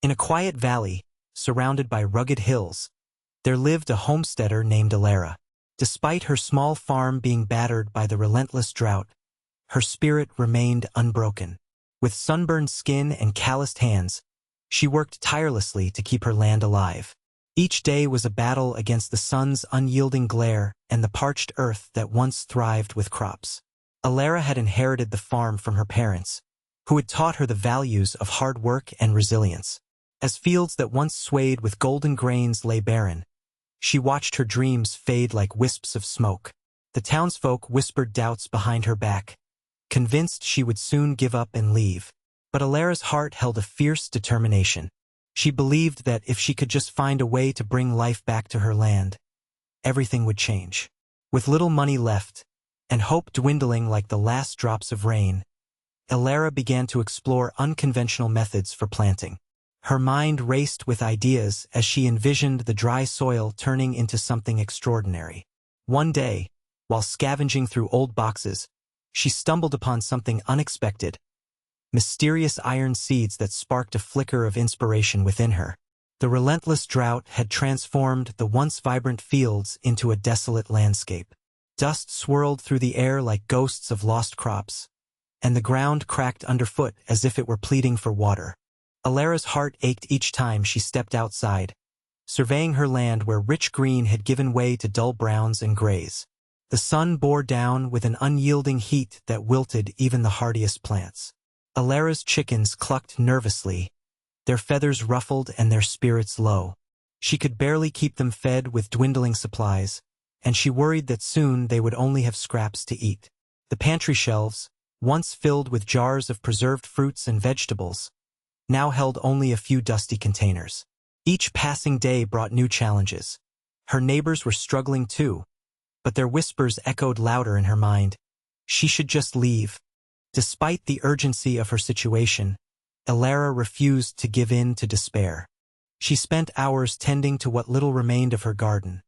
In a quiet valley, surrounded by rugged hills, there lived a homesteader named Alara. Despite her small farm being battered by the relentless drought, her spirit remained unbroken. With sunburned skin and calloused hands, she worked tirelessly to keep her land alive. Each day was a battle against the sun's unyielding glare and the parched earth that once thrived with crops. Alara had inherited the farm from her parents, who had taught her the values of hard work and resilience. As fields that once swayed with golden grains lay barren, she watched her dreams fade like wisps of smoke. The townsfolk whispered doubts behind her back, convinced she would soon give up and leave. But Alara's heart held a fierce determination. She believed that if she could just find a way to bring life back to her land, everything would change. With little money left, and hope dwindling like the last drops of rain, Alara began to explore unconventional methods for planting. Her mind raced with ideas as she envisioned the dry soil turning into something extraordinary. One day, while scavenging through old boxes, she stumbled upon something unexpected: mysterious iron seeds that sparked a flicker of inspiration within her. The relentless drought had transformed the once vibrant fields into a desolate landscape. Dust swirled through the air like ghosts of lost crops, and the ground cracked underfoot as if it were pleading for water. Alara's heart ached each time she stepped outside, surveying her land where rich green had given way to dull browns and grays. The sun bore down with an unyielding heat that wilted even the hardiest plants. Alara's chickens clucked nervously, their feathers ruffled and their spirits low. She could barely keep them fed with dwindling supplies, and she worried that soon they would only have scraps to eat. The pantry shelves, once filled with jars of preserved fruits and vegetables, now held only a few dusty containers. Each passing day brought new challenges. Her neighbors were struggling too, but their whispers echoed louder in her mind. She should just leave. Despite the urgency of her situation, Alara refused to give in to despair. She spent hours tending to what little remained of her garden,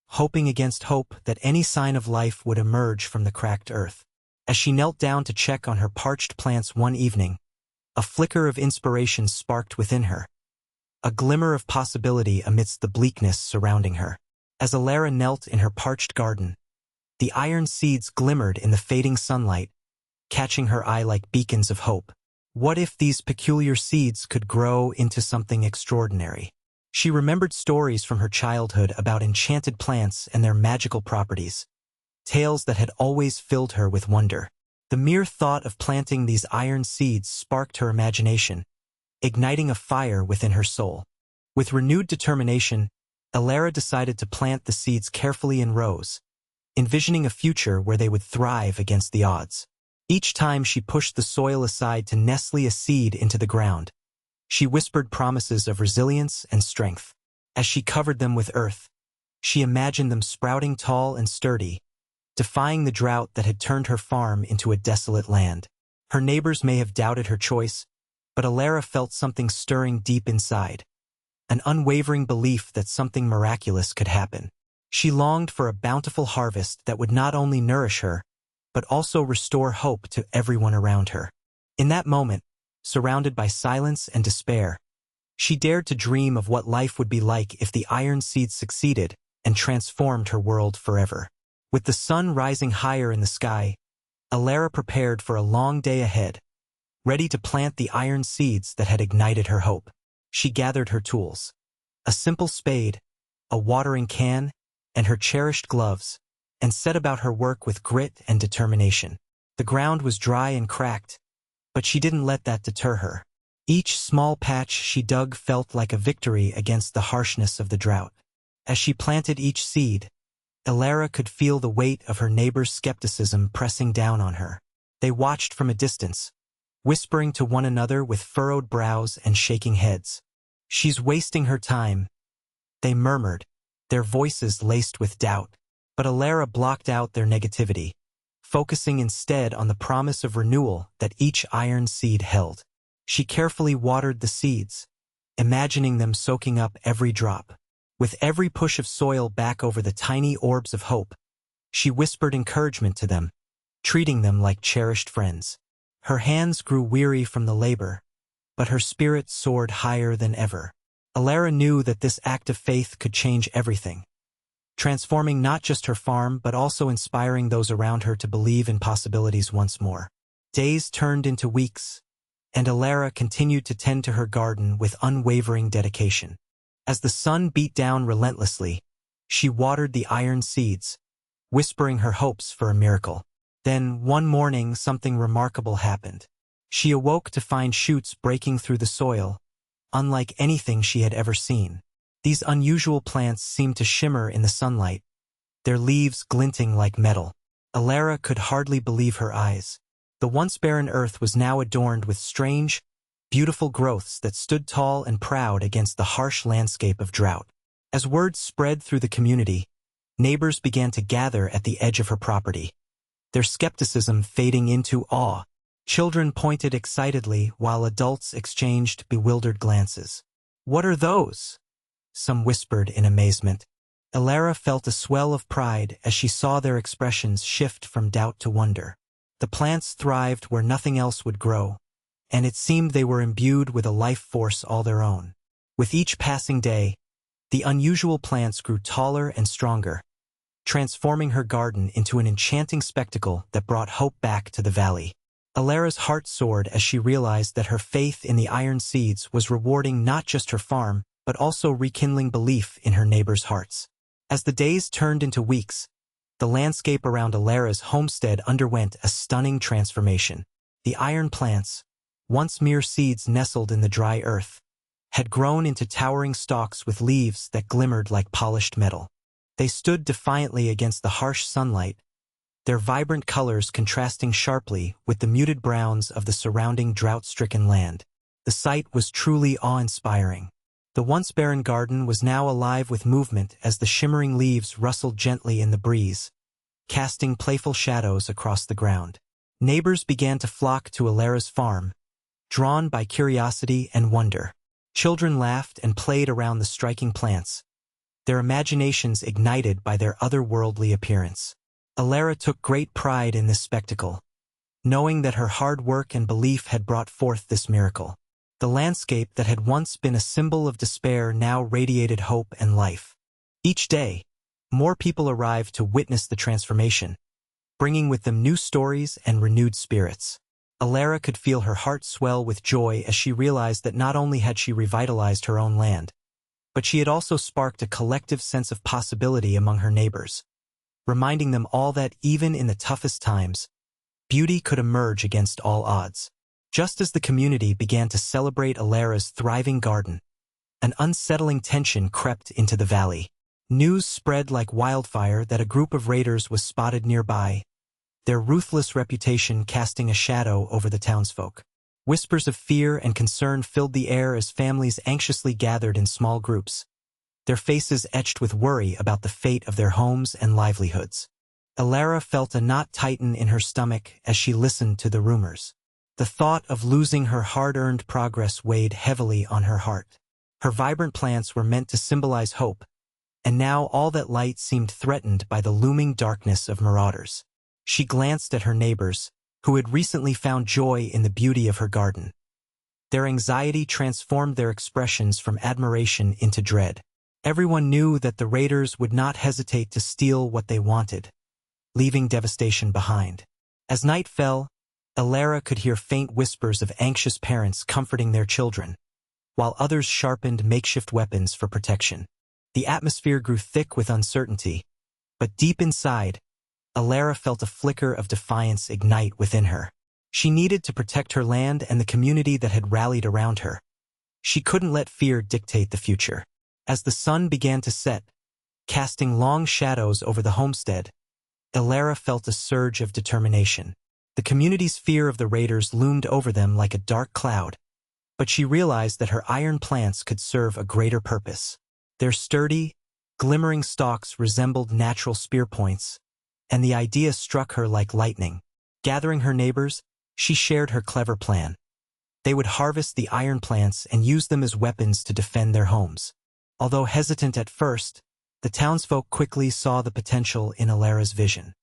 hoping against hope that any sign of life would emerge from the cracked earth. As she knelt down to check on her parched plants one evening, a flicker of inspiration sparked within her, a glimmer of possibility amidst the bleakness surrounding her. As Alara knelt in her parched garden, the iron seeds glimmered in the fading sunlight, catching her eye like beacons of hope. What if these peculiar seeds could grow into something extraordinary? She remembered stories from her childhood about enchanted plants and their magical properties, tales that had always filled her with wonder. The mere thought of planting these iron seeds sparked her imagination, igniting a fire within her soul. With renewed determination, Alara decided to plant the seeds carefully in rows, envisioning a future where they would thrive against the odds. Each time she pushed the soil aside to nestle a seed into the ground, she whispered promises of resilience and strength. As she covered them with earth, she imagined them sprouting tall and sturdy, defying the drought that had turned her farm into a desolate land. Her neighbors may have doubted her choice, but Alara felt something stirring deep inside, an unwavering belief that something miraculous could happen. She longed for a bountiful harvest that would not only nourish her, but also restore hope to everyone around her. In that moment, surrounded by silence and despair, she dared to dream of what life would be like if the iron seeds succeeded and transformed her world forever. With the sun rising higher in the sky, Alara prepared for a long day ahead, ready to plant the iron seeds that had ignited her hope. She gathered her tools: a simple spade, a watering can, and her cherished gloves, and set about her work with grit and determination. The ground was dry and cracked, but she didn't let that deter her. Each small patch she dug felt like a victory against the harshness of the drought. As she planted each seed, Alara could feel the weight of her neighbors' skepticism pressing down on her. They watched from a distance, whispering to one another with furrowed brows and shaking heads. "She's wasting her time," they murmured, their voices laced with doubt. But Alara blocked out their negativity, focusing instead on the promise of renewal that each iron seed held. She carefully watered the seeds, imagining them soaking up every drop. With every push of soil back over the tiny orbs of hope, she whispered encouragement to them, treating them like cherished friends. Her hands grew weary from the labor, but her spirit soared higher than ever. Alara knew that this act of faith could change everything, transforming not just her farm but also inspiring those around her to believe in possibilities once more. Days turned into weeks, and Alara continued to tend to her garden with unwavering dedication. As the sun beat down relentlessly, she watered the iron seeds, whispering her hopes for a miracle. Then, one morning, something remarkable happened. She awoke to find shoots breaking through the soil, unlike anything she had ever seen. These unusual plants seemed to shimmer in the sunlight, their leaves glinting like metal. Alara could hardly believe her eyes. The once barren earth was now adorned with strange, beautiful growths that stood tall and proud against the harsh landscape of drought. As word spread through the community, neighbors began to gather at the edge of her property, their skepticism fading into awe. Children pointed excitedly while adults exchanged bewildered glances. "What are those?" some whispered in amazement. Alara felt a swell of pride as she saw their expressions shift from doubt to wonder. The plants thrived where nothing else would grow, and it seemed they were imbued with a life force all their own. With each passing day, the unusual plants grew taller and stronger, transforming her garden into an enchanting spectacle that brought hope back to the valley. Alara's heart soared as she realized that her faith in the iron seeds was rewarding not just her farm, but also rekindling belief in her neighbors' hearts. As the days turned into weeks, the landscape around Alara's homestead underwent a stunning transformation. The iron plants, once mere seeds nestled in the dry earth, had grown into towering stalks with leaves that glimmered like polished metal. They stood defiantly against the harsh sunlight, their vibrant colors contrasting sharply with the muted browns of the surrounding drought-stricken land. The sight was truly awe-inspiring. The once barren garden was now alive with movement as the shimmering leaves rustled gently in the breeze, casting playful shadows across the ground. Neighbors began to flock to Alara's farm, drawn by curiosity and wonder. Children laughed and played around the striking plants, their imaginations ignited by their otherworldly appearance. Alara took great pride in this spectacle, knowing that her hard work and belief had brought forth this miracle. The landscape that had once been a symbol of despair now radiated hope and life. Each day, more people arrived to witness the transformation, bringing with them new stories and renewed spirits. Alara could feel her heart swell with joy as she realized that not only had she revitalized her own land, but she had also sparked a collective sense of possibility among her neighbors, reminding them all that even in the toughest times, beauty could emerge against all odds. Just as the community began to celebrate Alara's thriving garden, an unsettling tension crept into the valley. News spread like wildfire that a group of raiders was spotted nearby, their ruthless reputation casting a shadow over the townsfolk. Whispers of fear and concern filled the air as families anxiously gathered in small groups, their faces etched with worry about the fate of their homes and livelihoods. Alara felt a knot tighten in her stomach as she listened to the rumors. The thought of losing her hard-earned progress weighed heavily on her heart. Her vibrant plants were meant to symbolize hope, and now all that light seemed threatened by the looming darkness of marauders. She glanced at her neighbors, who had recently found joy in the beauty of her garden. Their anxiety transformed their expressions from admiration into dread. Everyone knew that the raiders would not hesitate to steal what they wanted, leaving devastation behind. As night fell, Alara could hear faint whispers of anxious parents comforting their children, while others sharpened makeshift weapons for protection. The atmosphere grew thick with uncertainty, but deep inside, Alara felt a flicker of defiance ignite within her. She needed to protect her land and the community that had rallied around her. She couldn't let fear dictate the future. As the sun began to set, casting long shadows over the homestead, Alara felt a surge of determination. The community's fear of the raiders loomed over them like a dark cloud, but she realized that her iron plants could serve a greater purpose. Their sturdy, glimmering stalks resembled natural spear points, and the idea struck her like lightning. Gathering her neighbors, she shared her clever plan. They would harvest the iron plants and use them as weapons to defend their homes. Although hesitant at first, the townsfolk quickly saw the potential in Alara's vision.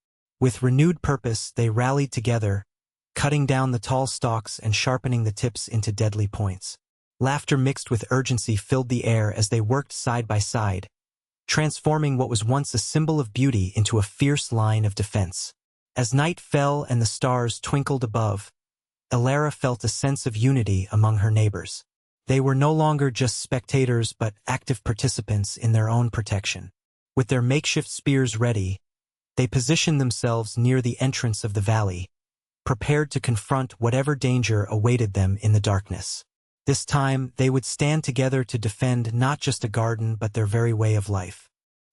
With renewed purpose, they rallied together, cutting down the tall stalks and sharpening the tips into deadly points. Laughter mixed with urgency filled the air as they worked side by side, transforming what was once a symbol of beauty into a fierce line of defense. As night fell and the stars twinkled above, Alara felt a sense of unity among her neighbors. They were no longer just spectators but active participants in their own protection. With their makeshift spears ready, they positioned themselves near the entrance of the valley, prepared to confront whatever danger awaited them in the darkness. This time, they would stand together to defend not just a garden but their very way of life.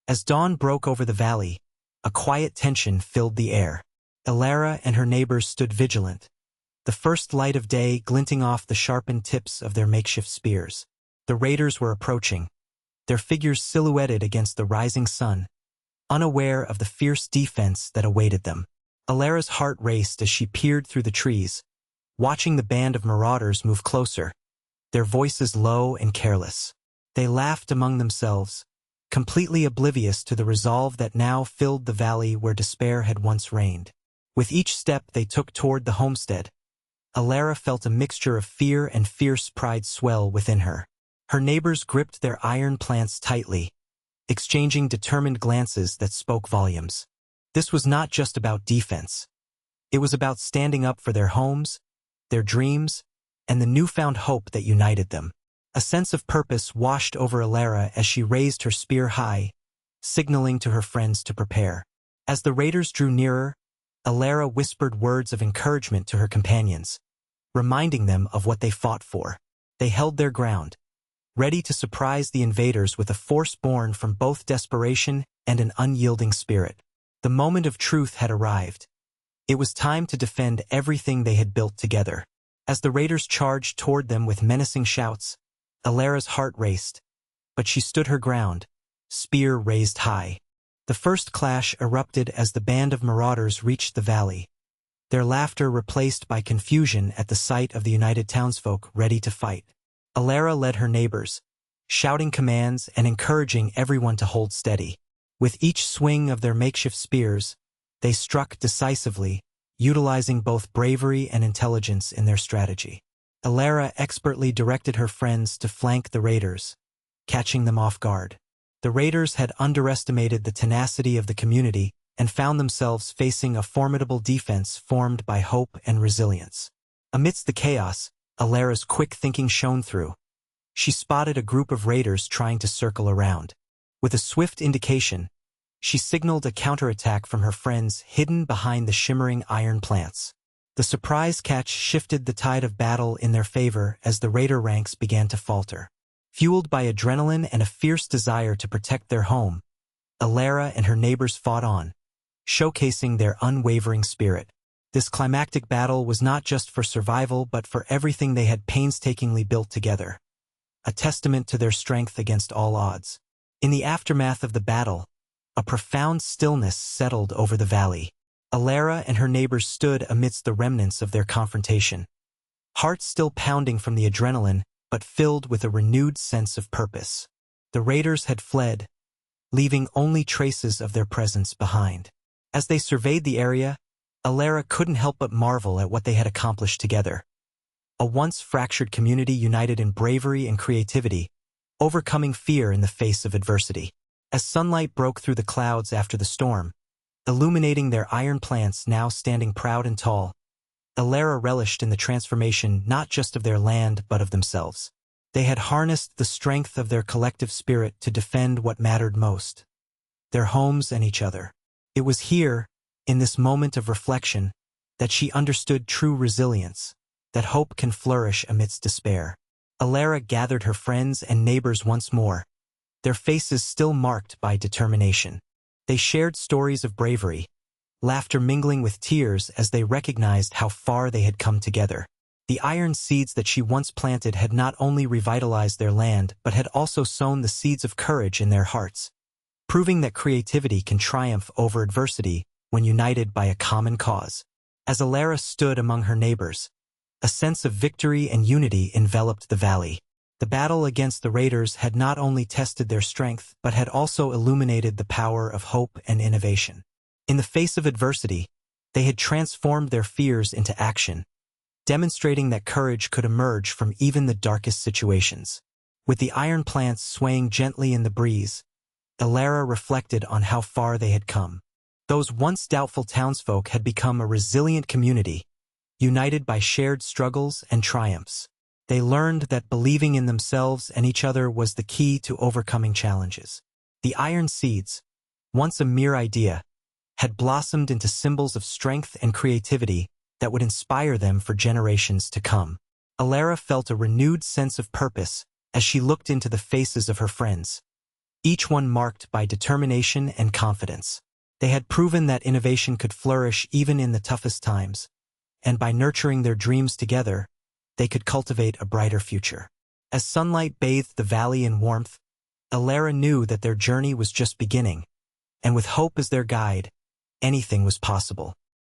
As dawn broke over the valley, a quiet tension filled the air. Alara and her neighbors stood vigilant, the first light of day glinting off the sharpened tips of their makeshift spears. The raiders were approaching, their figures silhouetted against the rising sun, unaware of the fierce defense that awaited them. Alara's heart raced as she peered through the trees, watching the band of marauders move closer, their voices low and careless. They laughed among themselves, completely oblivious to the resolve that now filled the valley where despair had once reigned. With each step they took toward the homestead, Alara felt a mixture of fear and fierce pride swell within her. Her neighbors gripped their iron plants tightly, exchanging determined glances that spoke volumes. This was not just about defense. It was about standing up for their homes, their dreams, and the newfound hope that united them. A sense of purpose washed over Alara as she raised her spear high, signaling to her friends to prepare. As the raiders drew nearer, Alara whispered words of encouragement to her companions, reminding them of what they fought for. They held their ground, ready to surprise the invaders with a force born from both desperation and an unyielding spirit. The moment of truth had arrived. It was time to defend everything they had built together. As the raiders charged toward them with menacing shouts, Alara's heart raced, but she stood her ground, spear raised high. The first clash erupted as the band of marauders reached the valley, their laughter replaced by confusion at the sight of the united townsfolk ready to fight. Alara led her neighbors, shouting commands and encouraging everyone to hold steady. With each swing of their makeshift spears, they struck decisively, utilizing both bravery and intelligence in their strategy. Alara expertly directed her friends to flank the raiders, catching them off guard. The raiders had underestimated the tenacity of the community and found themselves facing a formidable defense formed by hope and resilience. Amidst the chaos, Alara's quick thinking shone through. She spotted a group of raiders trying to circle around. With a swift indication, she signaled a counterattack from her friends hidden behind the shimmering iron plants. The surprise catch shifted the tide of battle in their favor as the raider ranks began to falter. Fueled by adrenaline and a fierce desire to protect their home, Alara and her neighbors fought on, showcasing their unwavering spirit. This climactic battle was not just for survival but for everything they had painstakingly built together, a testament to their strength against all odds. In the aftermath of the battle, a profound stillness settled over the valley. Alara and her neighbors stood amidst the remnants of their confrontation, hearts still pounding from the adrenaline but filled with a renewed sense of purpose. The raiders had fled, leaving only traces of their presence behind. As they surveyed the area, Alara couldn't help but marvel at what they had accomplished together. A once fractured community united in bravery and creativity, overcoming fear in the face of adversity. As sunlight broke through the clouds after the storm, illuminating their iron plants now standing proud and tall, Alara relished in the transformation not just of their land but of themselves. They had harnessed the strength of their collective spirit to defend what mattered most, their homes and each other. It was here, in this moment of reflection, that she understood true resilience, that hope can flourish amidst despair. Alara gathered her friends and neighbors once more, their faces still marked by determination. They shared stories of bravery, laughter mingling with tears as they recognized how far they had come together. The iron seeds that she once planted had not only revitalized their land but had also sown the seeds of courage in their hearts, proving that creativity can triumph over adversity when united by a common cause. As Alara stood among her neighbors, a sense of victory and unity enveloped the valley. The battle against the raiders had not only tested their strength but had also illuminated the power of hope and innovation. In the face of adversity, They had transformed their fears into action, demonstrating that courage could emerge from even the darkest situations. With the iron plants swaying gently in the breeze, Elara reflected on how far they had come. Those once doubtful townsfolk had become a resilient community, united by shared struggles and triumphs. They learned that believing in themselves and each other was the key to overcoming challenges. The iron seeds, once a mere idea, had blossomed into symbols of strength and creativity that would inspire them for generations to come. Elara felt a renewed sense of purpose as she looked into the faces of her friends, each one marked by determination and confidence. They had proven that innovation could flourish even in the toughest times, and by nurturing their dreams together, they could cultivate a brighter future. As sunlight bathed the valley in warmth, Elara knew that their journey was just beginning, and with hope as their guide, anything was possible.